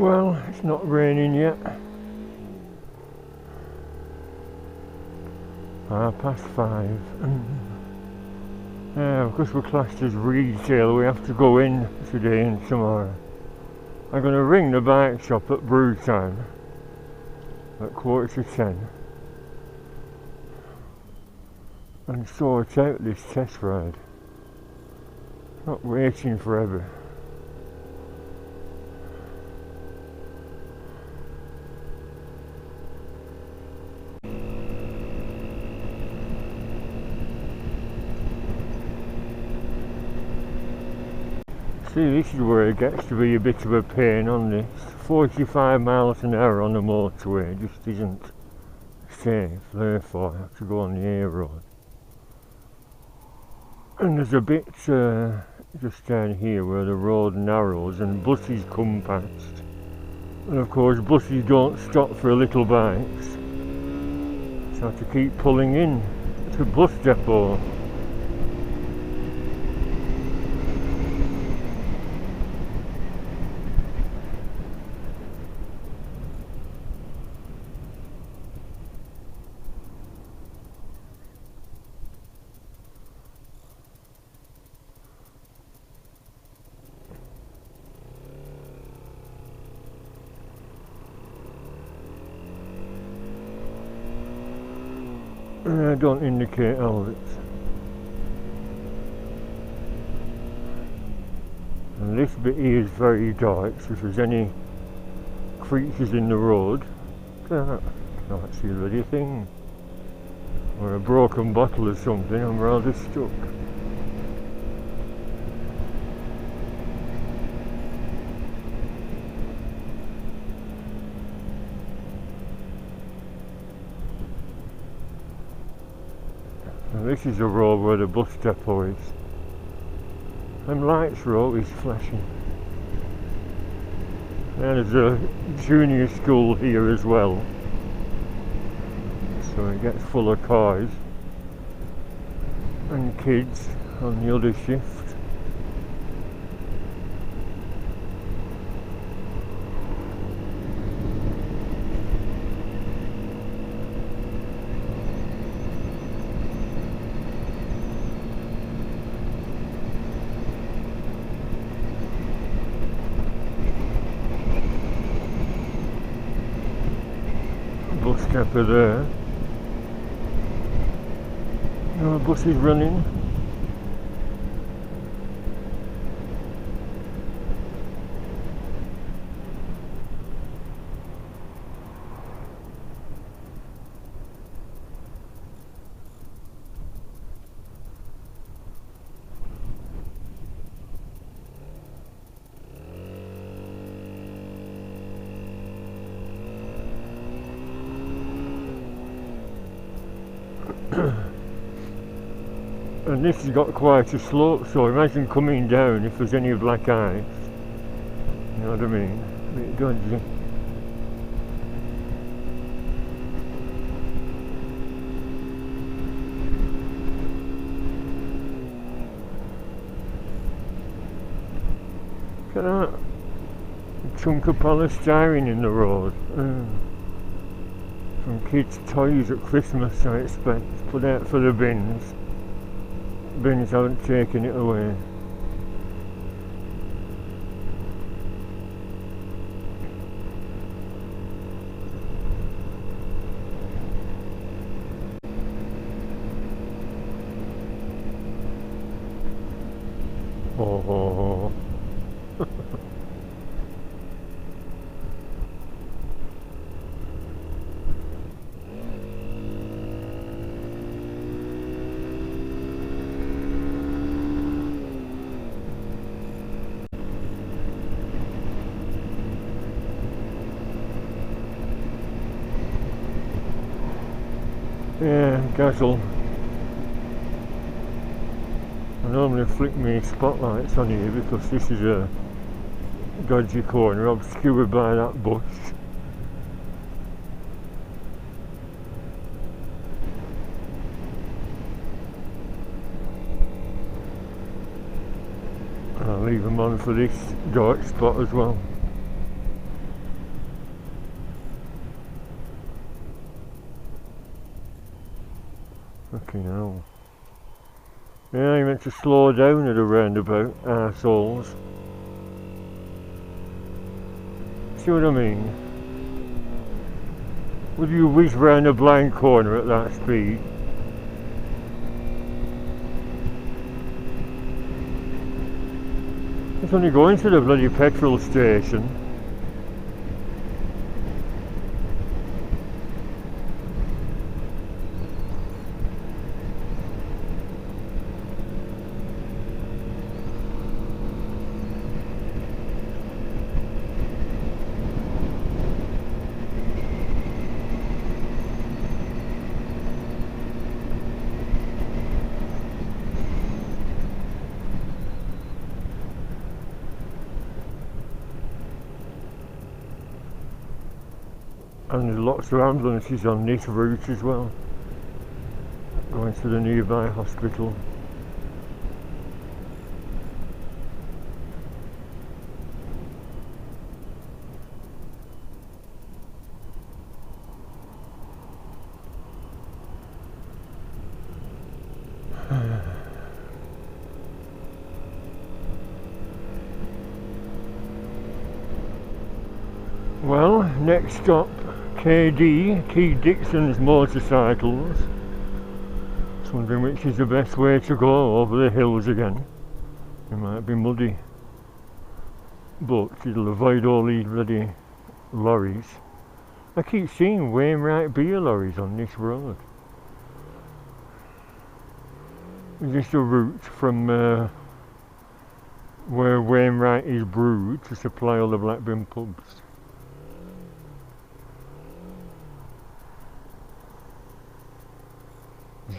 Well, it's not raining yet. 5:30. Yeah, because we're classed as retail, we have to go in today and tomorrow. I'm going to ring the bike shop at brew time at 9:45 and sort out this test ride. Not waiting forever. See, this is where it gets to be a bit of a pain on this. 45 miles an hour on the motorway just isn't safe, therefore I have to go on the A road. And there's a bit just down here where the road narrows and buses come past. And of course buses don't stop for little bikes, so I have to keep pulling in to bus depot. Don't indicate helmets. And this bit here is very dark, so if there's any creatures in the road, can't see a bloody thing. Or a broken bottle or something, I'm rather stuck. This is the road where the bus depot is. And lights are always flashing. And there's a junior school here as well, so it gets full of cars and kids on the other shift. Bus depot there. No bus is running. And this has got quite a slope, so imagine coming down if there's any black ice. You know what I mean? A bit dodgy. Look at that. A chunk of polystyrene in the road. From kids' toys at Christmas, I expect. Put out for the bins. Bins haven't taken it away. Oh. Yeah, Gazzle. I normally flick me spotlights on here because this is a dodgy corner obscured by that bush. I'll leave them on for this dark spot as well. Fucking hell. Yeah, you meant to slow down at a roundabout, arseholes. See what I mean? Would you whiz round a blind corner at that speed? It's only going to the bloody petrol station. And there's lots of ambulances on this route as well, going to the nearby hospital. Well, next stop, KD, T Dixon's Motorcycles. Just wondering which is the best way to go over the hills again. It might be muddy, but it'll avoid all these bloody lorries. I keep seeing Wainwright beer lorries on this road. Is this a route from where Wainwright is brewed to supply all the Blackburn pubs?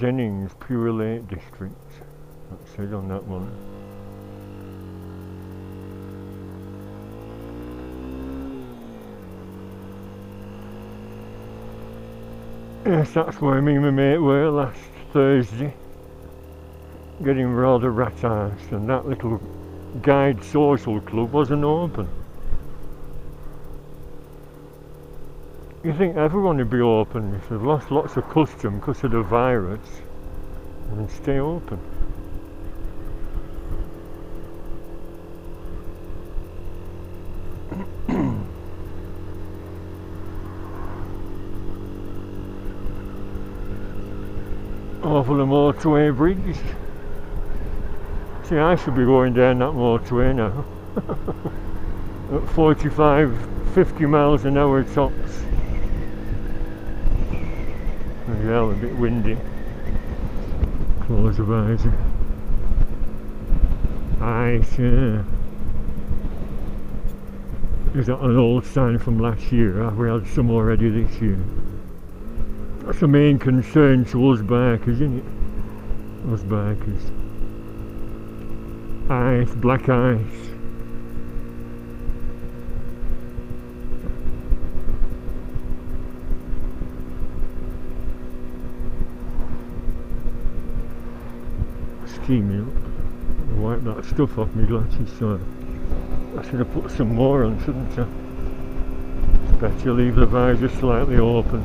Jennings Pure Lake District, that says on that one. Yes, that's where me and my mate were last Thursday, getting rather rat-arsed, and that little guide social club wasn't open. You think everyone would be open if they've lost lots of custom because of the virus, and stay open. Over the motorway bridge. See, I should be going down that motorway now. At 45, 50 miles an hour tops. Yeah, a bit windy. Close the visor. Ice, yeah. Is that an old sign from last year? Have we had some already this year? That's the main concern to us bikers, isn't it? Us bikers. Ice, black ice. Steaming up. Wipe that stuff off my glasses, so I should have put some more on, shouldn't I? It's better leave the visor slightly open.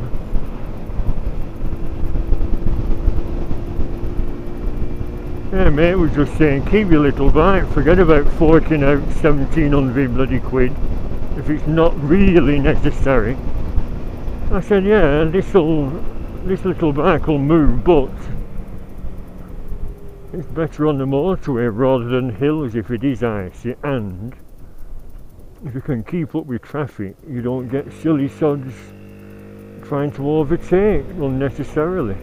Yeah, mate was just saying, keep your little bike, forget about forking out 1700 bloody quid if it's not really necessary. I said, yeah, this little bike will move, but it's better on the motorway rather than hills if it is icy, and if you can keep up with traffic, you don't get silly sods trying to overtake unnecessarily.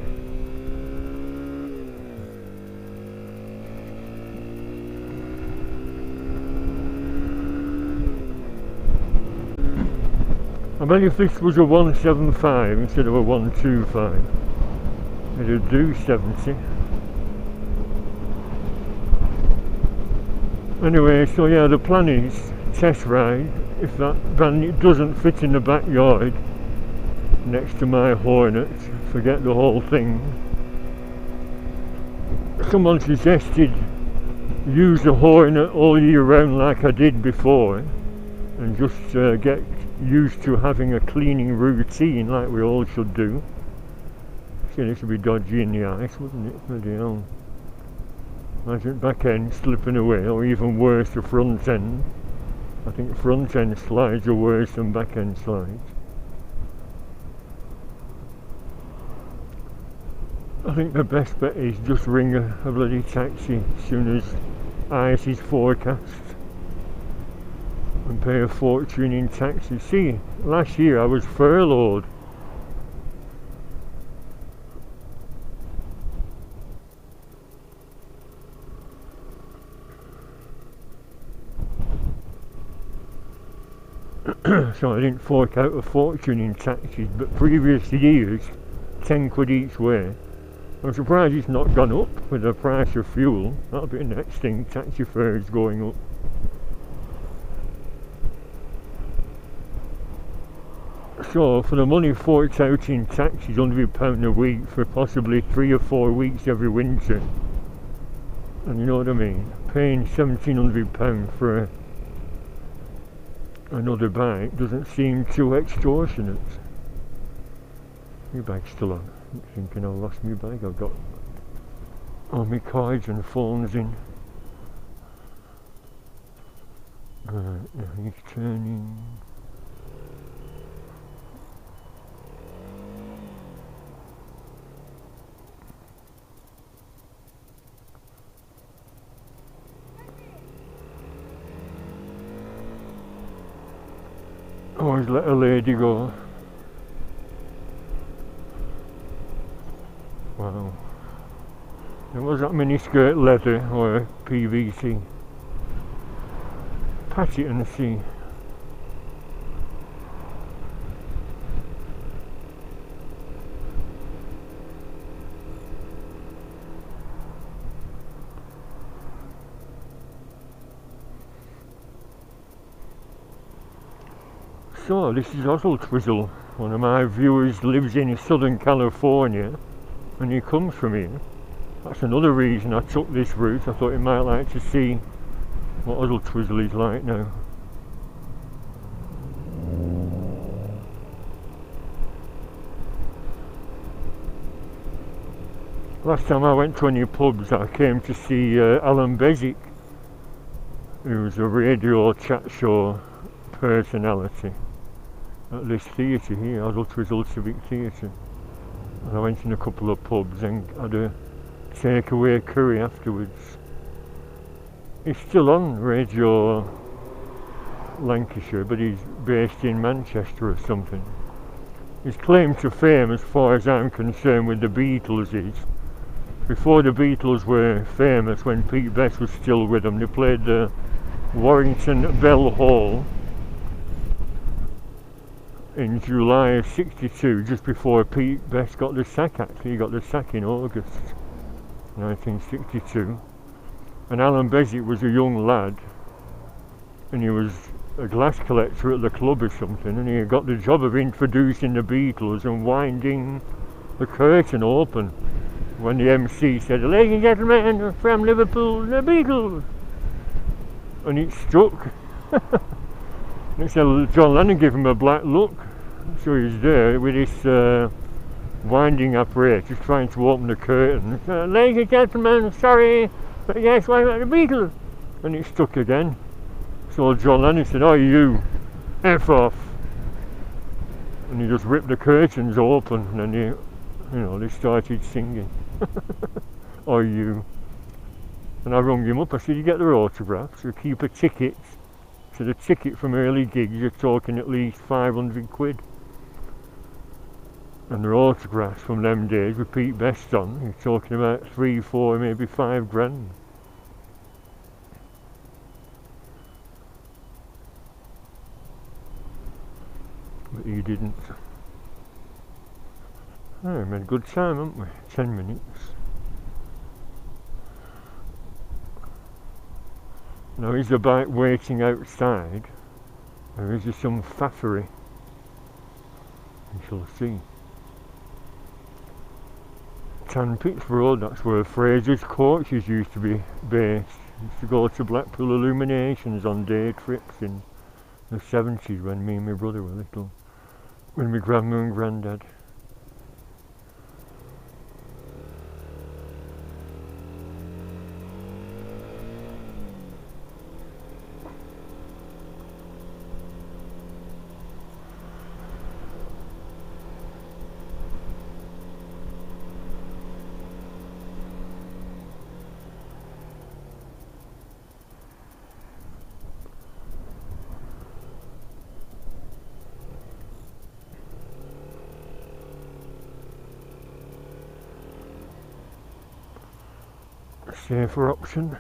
I bet if this was a 175 instead of a 125, it'd do 70. Anyway, so yeah, the plan is test ride. If that Bandit doesn't fit in the backyard next to my Hornet, forget the whole thing. Someone suggested use the Hornet all year round like I did before, and just get used to having a cleaning routine like we all should do. taxi, this would be dodgy in the ice, wouldn't it? Bloody hell. Imagine back end slipping away, or even worse, the front end. I think front end slides are worse than back end slides. I think the best bet is just ring a bloody taxi as soon as ice is forecast and pay a fortune in taxi. See, last year I was furloughed. So I didn't fork out a fortune in taxis, but previous years, 10 quid each way. I'm surprised it's not gone up with the price of fuel. That'll be the next thing, taxi fares going up. So for the money forked out in taxis, £100 a week for possibly 3 or 4 weeks every winter. And you know what I mean? Paying £1,700 for another bike doesn't seem too extortionate. My bag's still on. I'm thinking I lost my bag. I've got all my cards and phones in. Right, now he's turning. Always let a lady go. Wow. Was that miniskirt leather or PVC? Patch it and see. So this is Oswald Twizzle. One of my viewers lives in Southern California and he comes from here. That's another reason I took this route. I thought he might like to see what Oswald Twizzle is like now. Last time I went to any pubs I came to see Alan Bezic, who's a radio chat show personality at this theatre here, Oswald Twizzle Civic Theatre. And I went in a couple of pubs and had a takeaway curry afterwards. He's still on Radio Lancashire, but he's based in Manchester or something. His claim to fame, as far as I'm concerned, with the Beatles is, before the Beatles were famous, when Pete Best was still with them, they played the Warrington Bell Hall in July of '62, just before Pete Best got the sack. Actually, he got the sack in August 1962. And Alan Bezic was a young lad, and he was a glass collector at the club or something, and he got the job of introducing the Beatles and winding the curtain open when the MC said, "Ladies and gentlemen, from Liverpool, the Beatles," and it stuck. Next time John Lennon gave him a black look, so he's there with this winding apparatus trying to open the curtain. "Ladies and gentlemen, sorry, but yes, why about the Beatles?" And it stuck again. So John Lennon said, "Oh, you, F off." And he just ripped the curtains open, and then they started singing. "Oh, you." And I rung him up, I said, "You get their autographs, or keep a ticket." So the ticket from early gigs, you're talking at least 500 quid. And their autographs from them days with Pete Best on, you're talking about 3, 4, maybe 5 grand. But he didn't. Oh, we had a good time, haven't we? 10 minutes. Now, is the bike waiting outside, or is there some faffery? We shall see. Tanpits Road, that's where Fraser's Coaches used to be based. Used to go to Blackpool Illuminations on day trips in the 70s when me and my brother were little. With my grandma and granddad. safer option.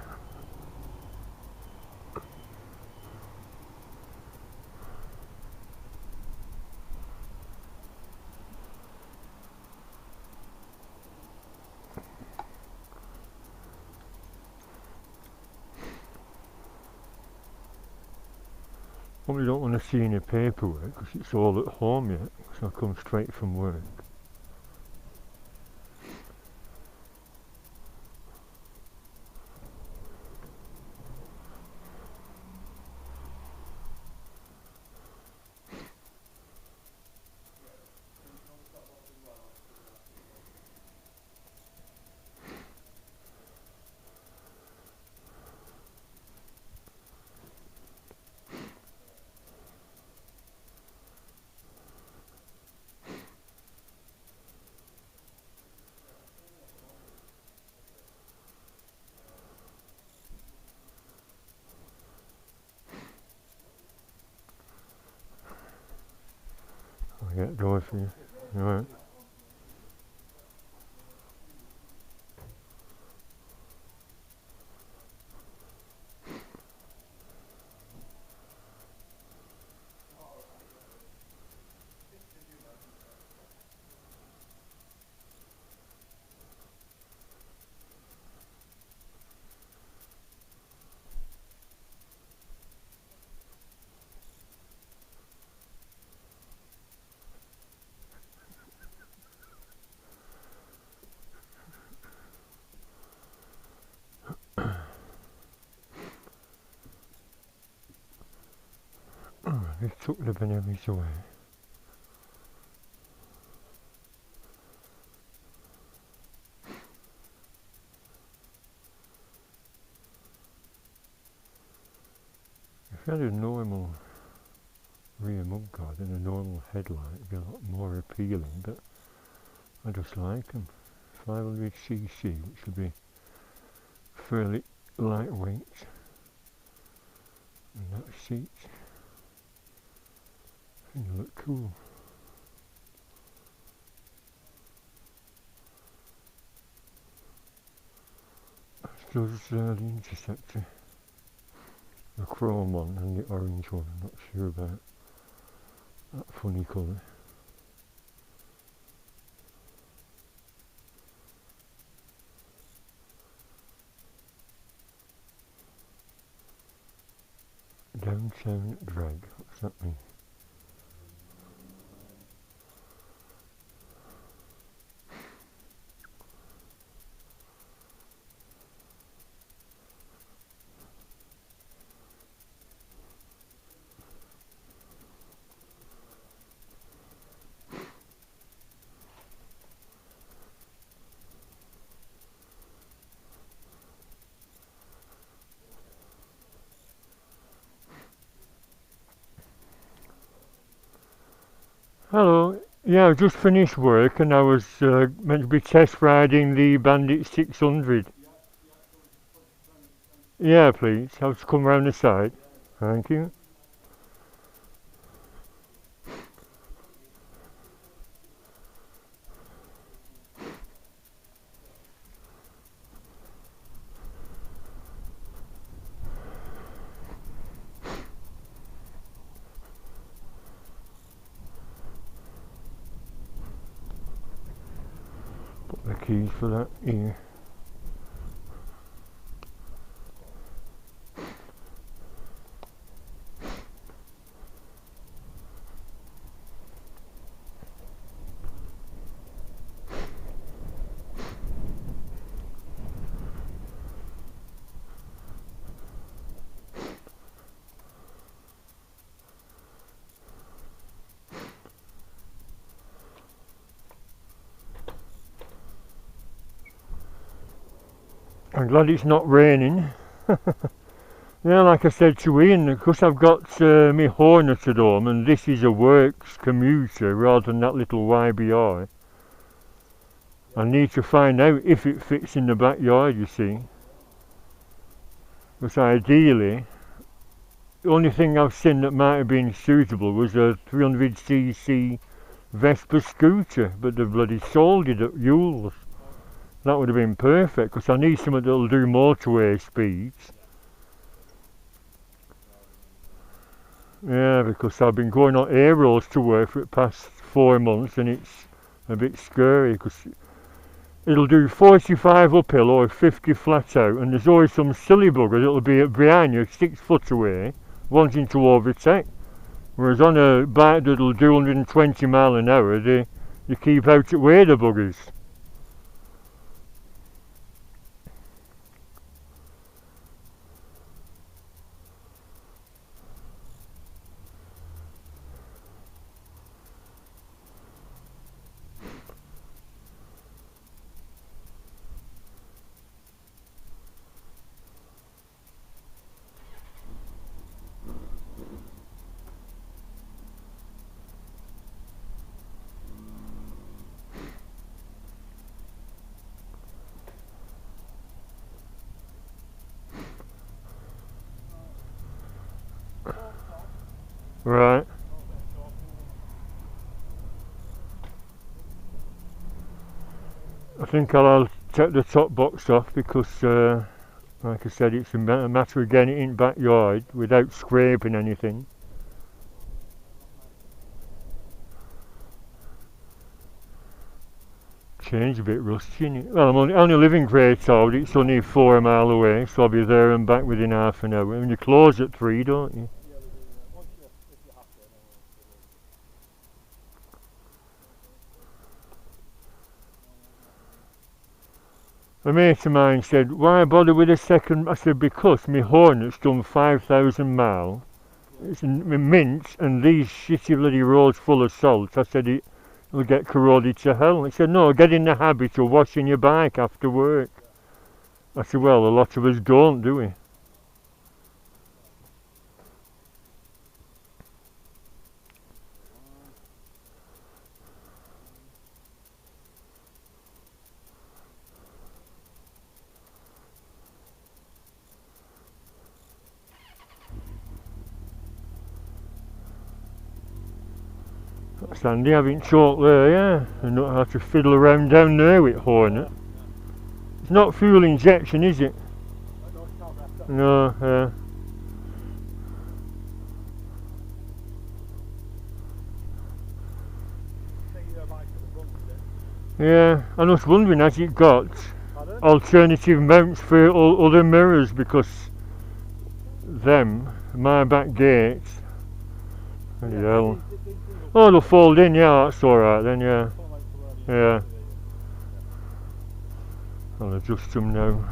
Probably don't want to see any paperwork because it's all at home yet, so I come straight from work. I'll get going for you. Right. They took the bananas away. If you had a normal rear mudguard and a normal headlight, it'd be a lot more appealing, but I just like them. 500cc, which would be fairly lightweight. And that seat, I think they look cool. As does the Interceptor. The chrome one and the orange one, I'm not sure about that funny colour. Downtown drag, what's that mean? Hello, yeah, I just finished work and I was meant to be test riding the Bandit 600. Yeah, please, I'll just come round the side. Thank you. Put the keys for that here. I'm glad it's not raining. Yeah, like I said to Ian, because I've got my Hornet at home and this is a works commuter rather than that little YBI. I need to find out if it fits in the backyard, you see. Because ideally, the only thing I've seen that might have been suitable was a 300cc Vespa scooter, but they bloody sold it at Yule's. That would have been perfect, because I need something that'll do motorway speeds. Yeah, because I've been going on A roads to work for the past 4 months, and it's a bit scary, because it'll do 45 uphill or 50 flat out, and there's always some silly bugger that'll be behind you 6 foot away wanting to overtake. Whereas on a bike that'll do 120 mile an hour, they keep out of the way, the buggers. Right. I think I'll take the top box off because, like I said, it's a matter of getting it in the backyard without scraping anything. Change a bit rusty, innit? Well, I'm only living Greytown, it's only 4 mile away, so I'll be there and back within half an hour. And you close at 3, don't you? A mate of mine said, why bother with a second? I said, because my Hornet's done 5,000 mile. It's mint, and these shitty bloody roads full of salt. I said, it'll get corroded to hell. He said, no, get in the habit of washing your bike after work. I said, well, a lot of us don't, do we? That's handy having chalk there, yeah, and not have to fiddle around down there with Hornet. It's not fuel injection, is it? No, yeah, I was wondering, has it got alternative mounts for all other mirrors, because my back gates, bloody hell. Oh, they'll fold in, yeah, that's alright then, yeah. Yeah. I'll adjust them now.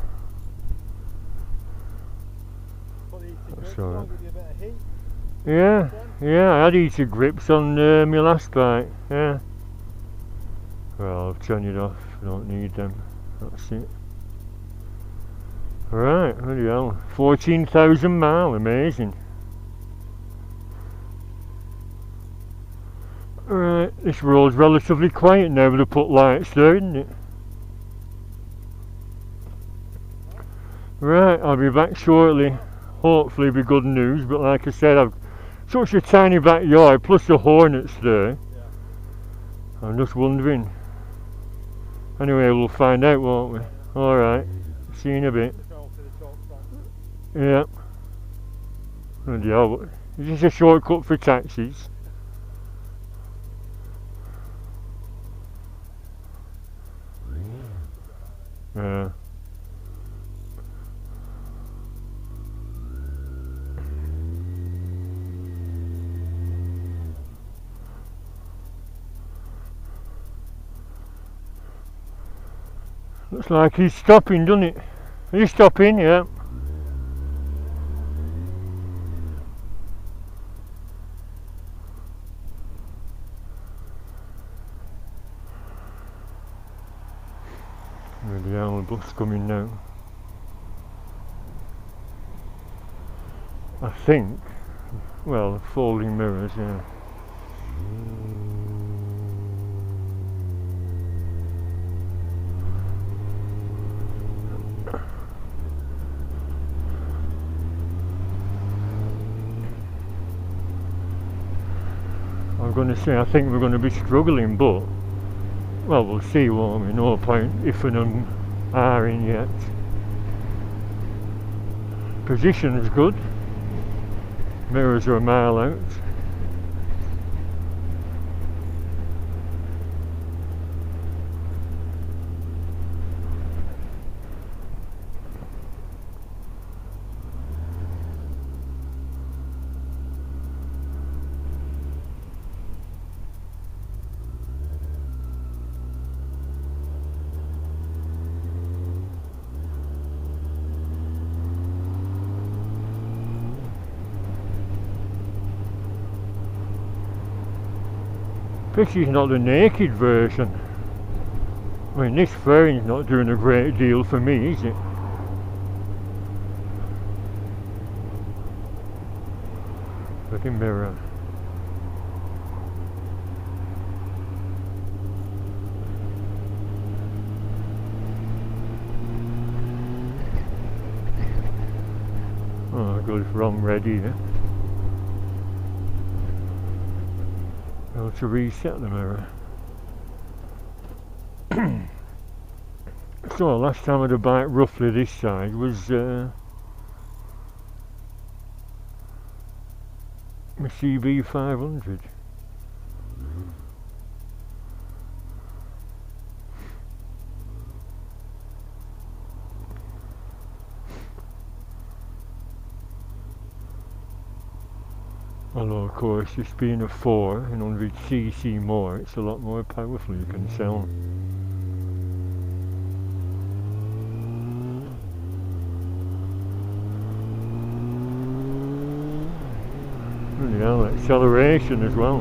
That's alright. Yeah, I had heated grips on my last bike, yeah. Well, I'll turn it off, I don't need them. That's it. Right, bloody hell. 14,000 mile, amazing. Right, this road's relatively quiet now, but they put lights there, isn't it? Right, I'll be back shortly. Hopefully be good news, but like I said, I've such a tiny backyard, plus the Hornets there. I'm just wondering. Anyway, we'll find out, won't we? Alright, see you in a bit. Yeah. Bloody hell, is this a shortcut for taxis? Yeah. Looks like he's stopping, doesn't it? Are you stopping? Yeah. Really, the bus coming now. I think. Well, folding mirrors, yeah. I'm going to say I think we're going to be struggling, but well, we'll see, won't we? No point if and are in yet. Position is good. Mirrors are a mile out. This is not the naked version. I mean, this fairing's not doing a great deal for me, is it? Fucking mirror. Oh, I got it wrong red here. To reset the mirror. So last time I had a bike roughly this size was my CB 500. Although of course, this being a 400cc more, it's a lot more powerful, you can tell. Yeah, acceleration as well.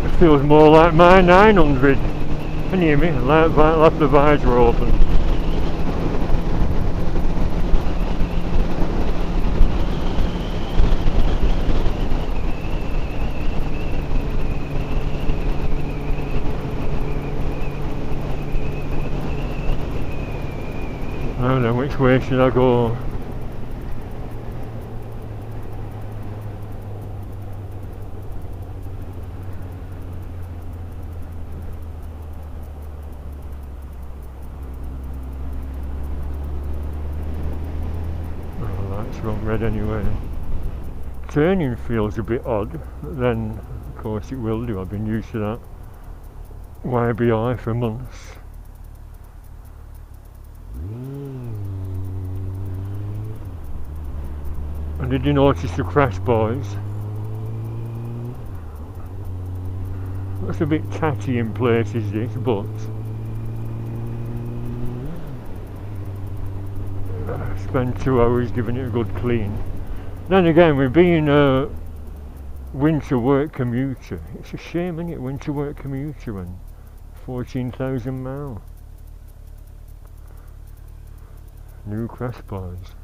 It feels more like my 900. Can you hear me? Left the visor open. Now then, which way should I go? Wrong red anyway. Turning feels a bit odd, but then of course it will do. I've been used to that YBI for months. And did you notice the crash boys? That's a bit tatty in places, this, but spend 2 hours giving it a good clean. Then again, with being a winter work commuter, it's a shame, isn't it, winter work commuter and 14,000 miles. New crash bars.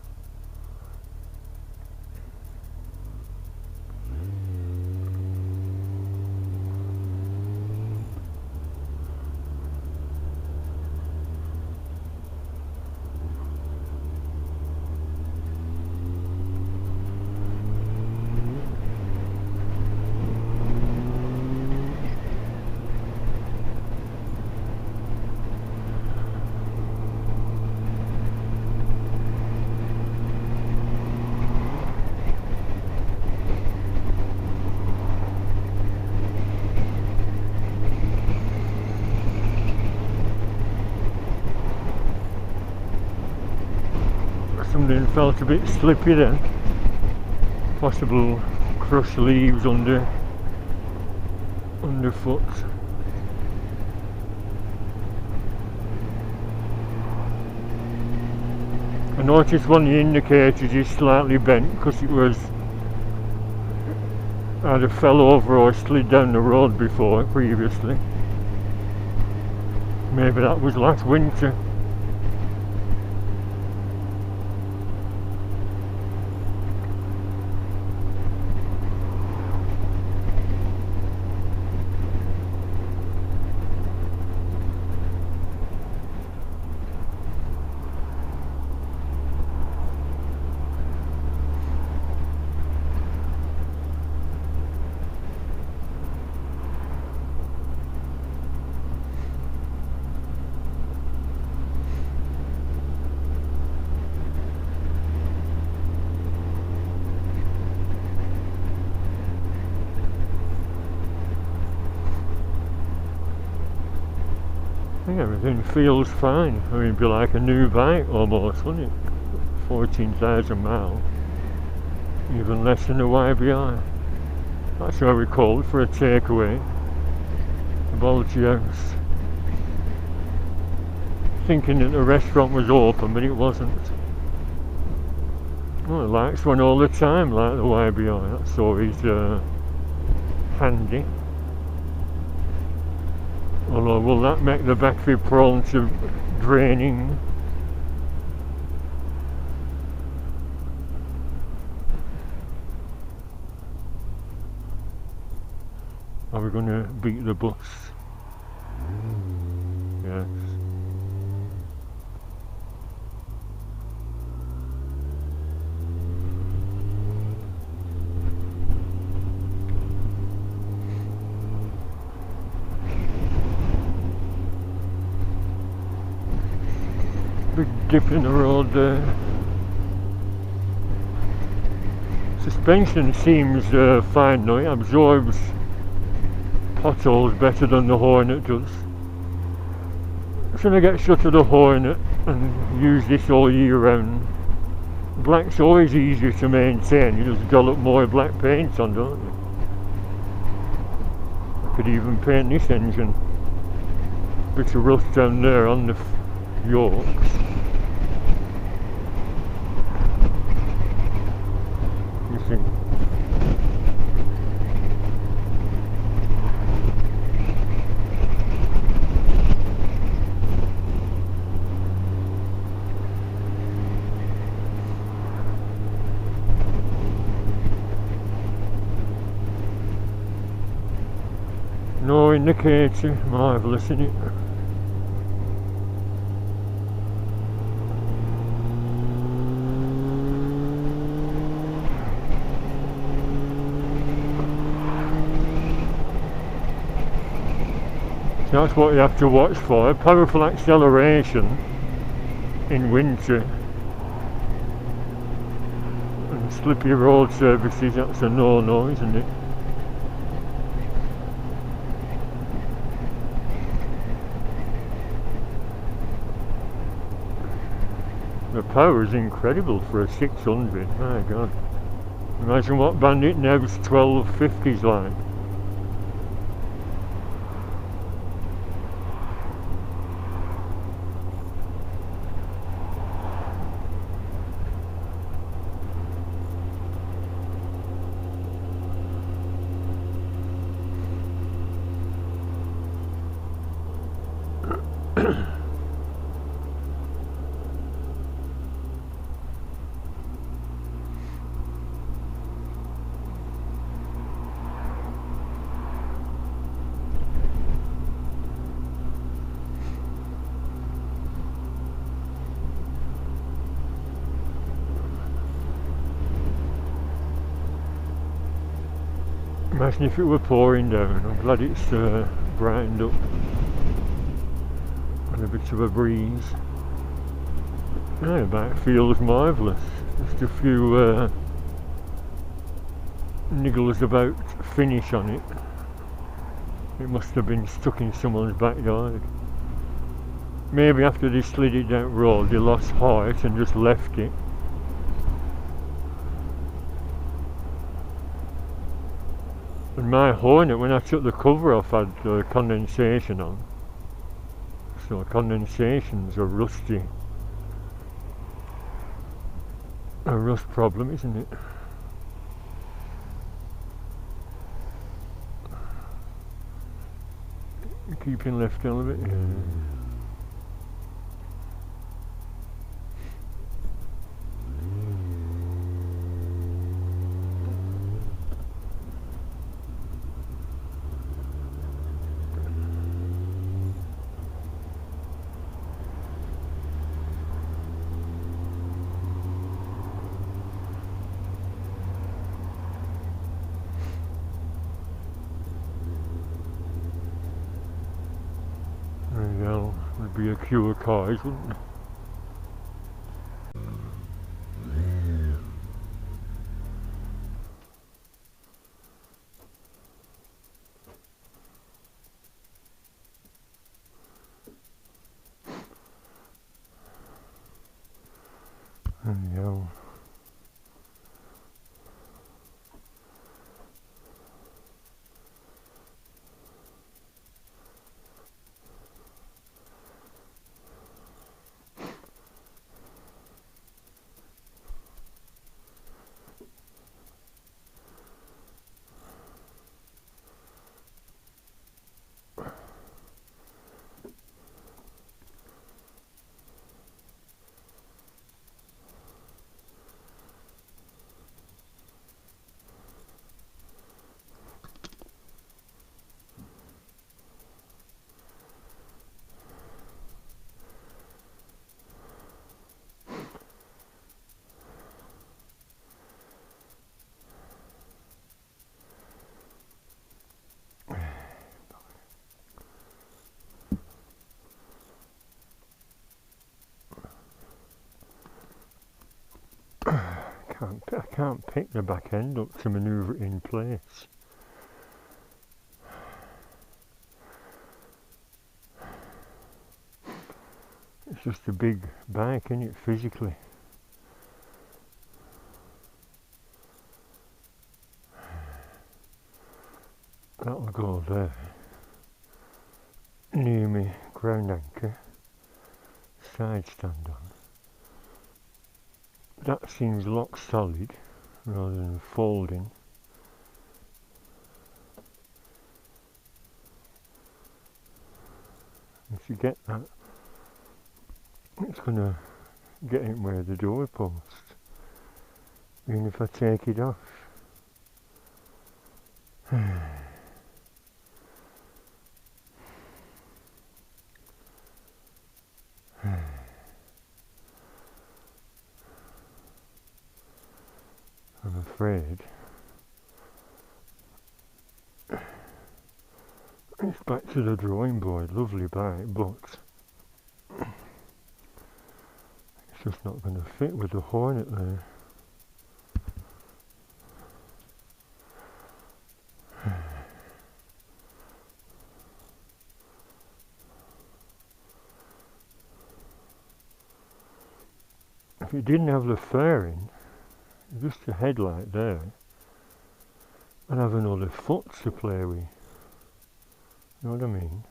Something felt a bit slippy then. Possible crushed leaves underfoot. I noticed one of the indicators is slightly bent because it was either fell over or slid down the road before previously. Maybe that was last winter. I think everything feels fine. I mean, it'd be like a new bike almost, wouldn't it? 14,000 miles. Even less than a YBI. That's what we called for a takeaway. The Bulgy House. Thinking that the restaurant was open, but it wasn't. Well, it likes one all the time, like the YBI. That's always handy. Although, will that make the battery prone to draining? Are we going to beat the bus? Yes. Big dip in the road there. Suspension seems fine now. It absorbs potholes better than the Hornet does. I'm going to get shut of the Hornet and use this all year round. Black's always easier to maintain. You just dollop more black paint on, don't you? I could even paint this engine. Bit of rust down there on the yokes. You see. No indicator, marvellous, isn't it? That's what you have to watch for. Powerful acceleration in winter and slippy road surfaces, that's a no-no, isn't it? The power is incredible for a 600, my god. Imagine what Bandit Nev's 1250's like. Imagine if it were pouring down. I'm glad it's brightened up and a bit of a breeze. Yeah, the bike feels marvellous. Just a few niggles about finish on it. It must have been stuck in someone's backyard. Maybe after they slid it down the road they lost height and just left it. And my Hornet, when I took the cover off, had condensation on. So condensation's a rusty, a rust problem, isn't it? Keeping left a little bit. Yeah. There'd be a queue of cars, wouldn't there? There we go. I can't pick the back end up to manoeuvre it in place. It's just a big bike, isn't it, physically? That'll go there, near me ground anchor, side stand on. That seems lock solid rather than folding. If you get that, it's going to get it where the door post, even if I take it off. I'm afraid it's back to the drawing board. Lovely bike, but it's just not going to fit with the Hornet there. If it didn't have the fairing, just a headlight there, I'd have another foot to play with. You know what I mean?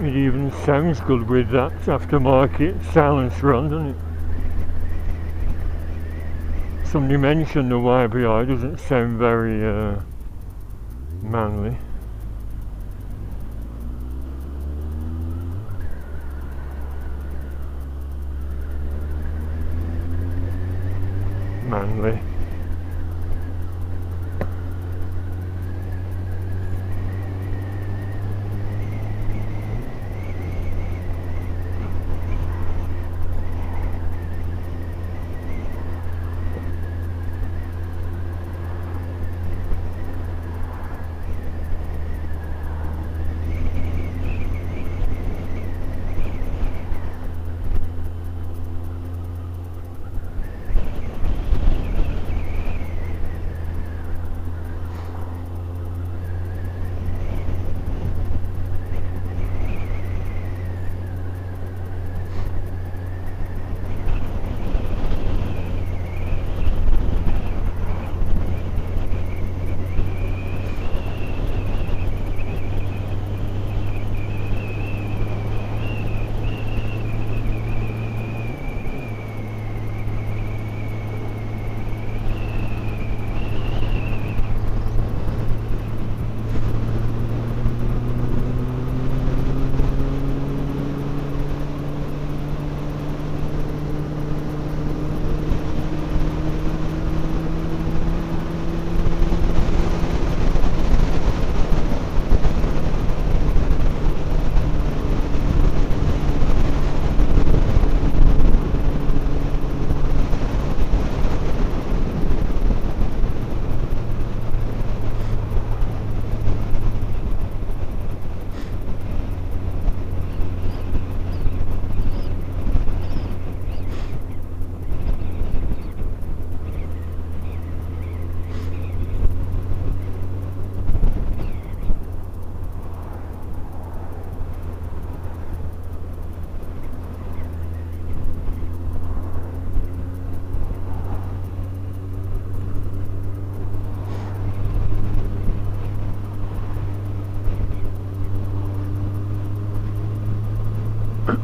It even sounds good with that aftermarket silencer on, doesn't it? Somebody mentioned the YBI doesn't sound very manly. Manly.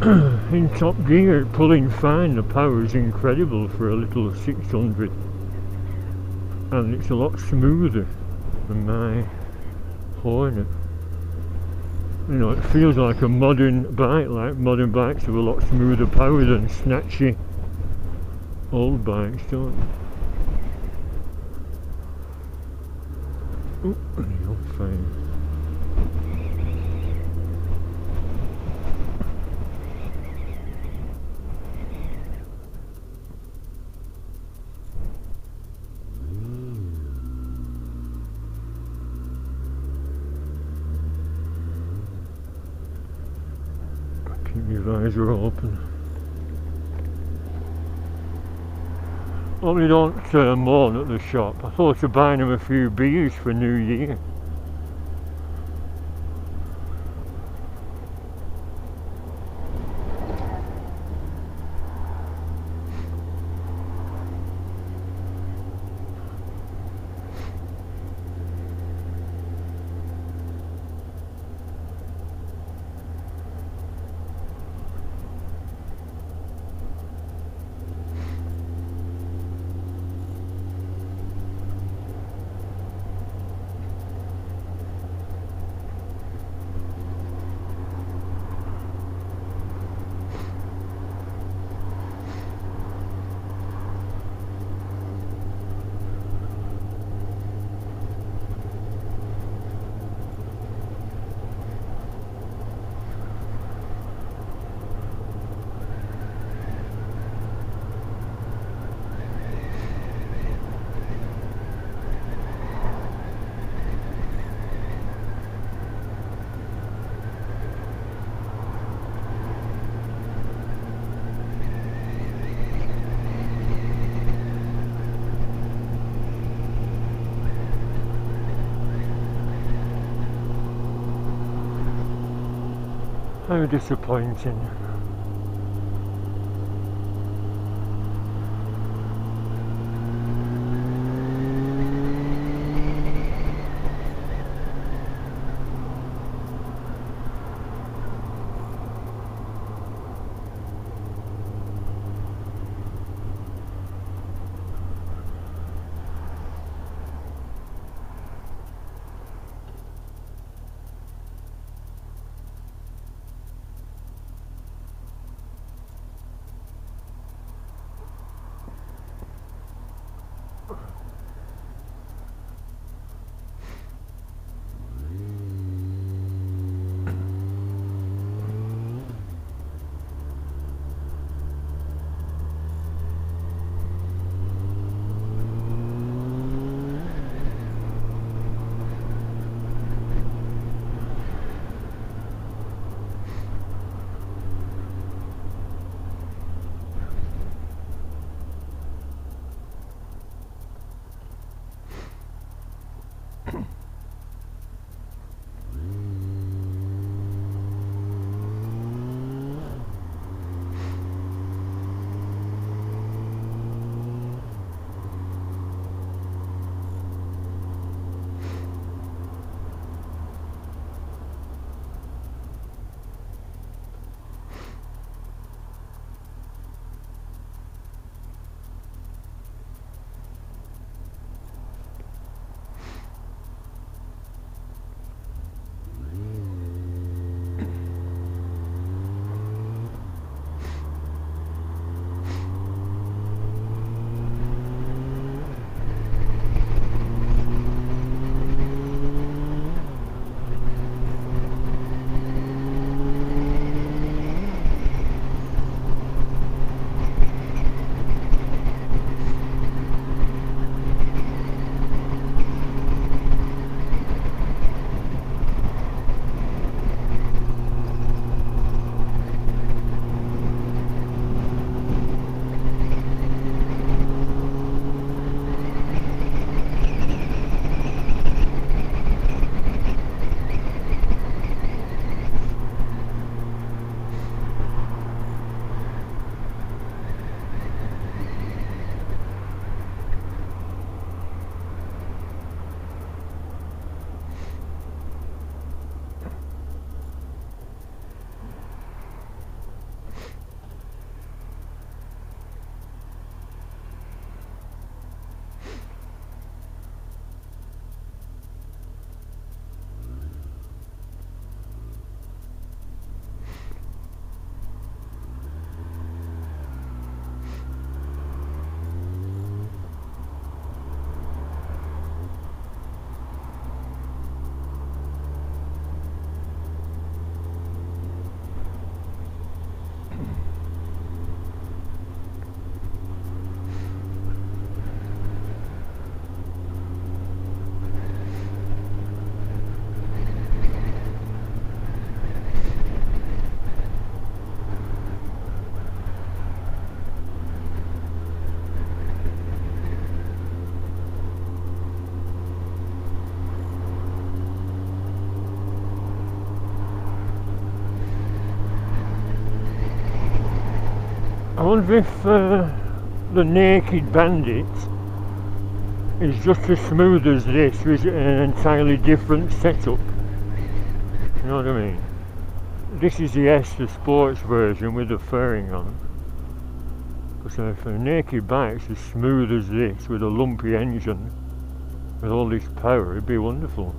In top gear, pulling fine, the power is incredible for a little 600, and it's a lot smoother than my Hornet. You know, it feels like a modern bike, like modern bikes have a lot smoother power than snatchy old bikes, don't they? Oh, you're fine. Keep your eyes are open. Well, we don't mourn at the shop. I thought of buying them a few beers for New Year. How disappointing. I wonder if the naked Bandit is just as smooth as this, or is it an entirely different setup? You know what I mean? This is the the sports version with the fairing on. Because if a naked bike's as smooth as this with a lumpy engine, with all this power, it'd be wonderful.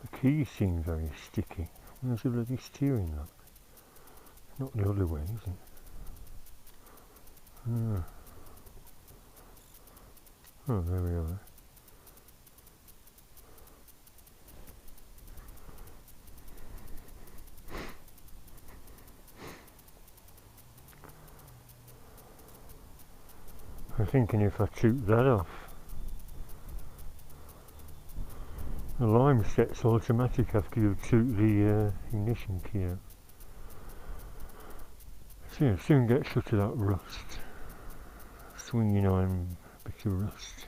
The keys seem very sticky. Where's the bloody steering lock? Not the other way, is it? Oh, there we are. I'm thinking if I took that off, the alarm sets automatic after you took the ignition key out. So yeah, soon get shut of that rust. Swinging on a bit of rust.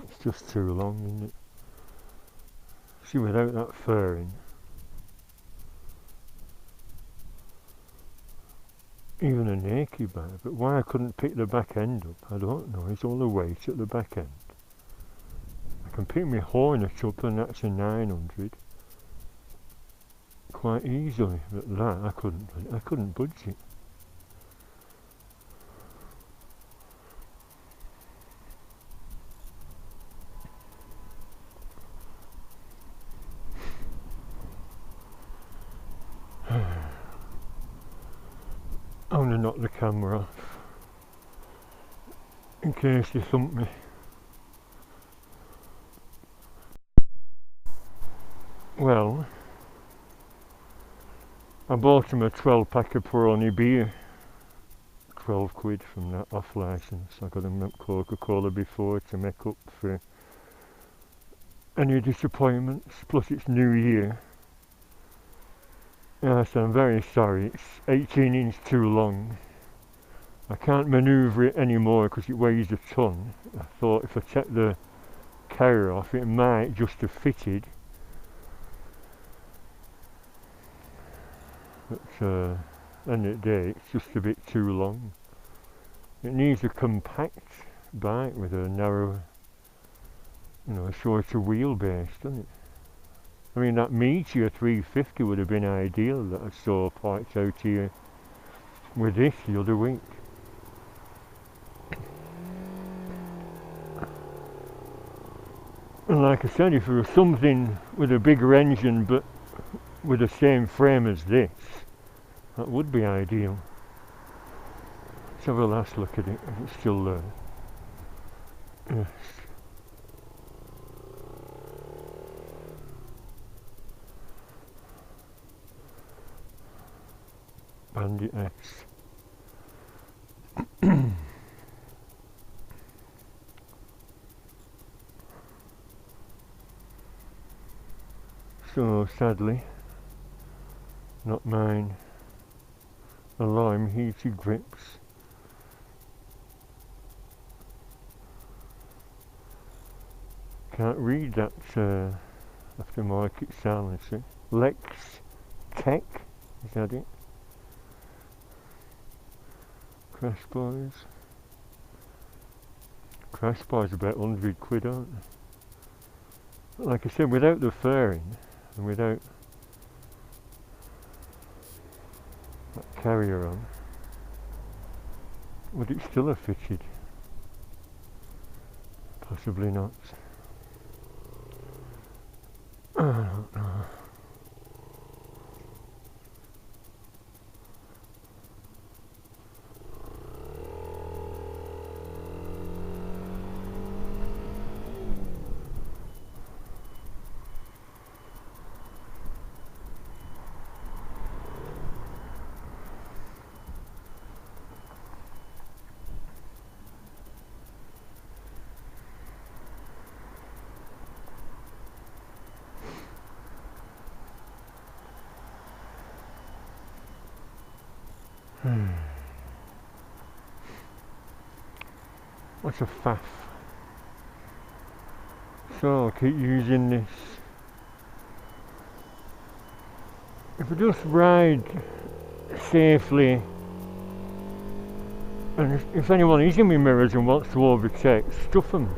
It's just too long, isn't it? See, without that fairing, even a naked bike, but why I couldn't pick the back end up, I don't know. It's all the weight at the back end. I can pick my Hornet up, and that's a 900 quite easily, but that I couldn't budge it. I'm going to knock the camera off in case they thump me. Well, I bought him a 12 pack of Peroni beer, 12 quid from that off licence. I got him at Coca-Cola before to make up for any disappointments, plus it's New Year. So I'm very sorry, it's 18 inches too long. I can't manoeuvre it anymore because it weighs a ton. I thought if I take the carrier off it might just have fitted. But end of the day it's just a bit too long. It needs a compact bike with a narrow, a shorter wheelbase, doesn't it? I mean, that Meteor 350 would have been ideal that I saw parked out here with this the other week. And like I said, if there was something with a bigger engine but with the same frame as this, that would be ideal. Let's have a last look at it, if it's still there. Yes. Bandit X. So sadly, not mine. The lime heated grips. Can't read that aftermarket silencer. Lex Tech, is that it? Crash bars. Crash bars about 100 quid, aren't they? But like I said, without the fairing and without that carrier on, would it still have fitted? Possibly not. I don't know. What's a faff? So I'll keep using this. If I just ride safely, and if anyone is in my mirrors and wants to overtake, stuff them.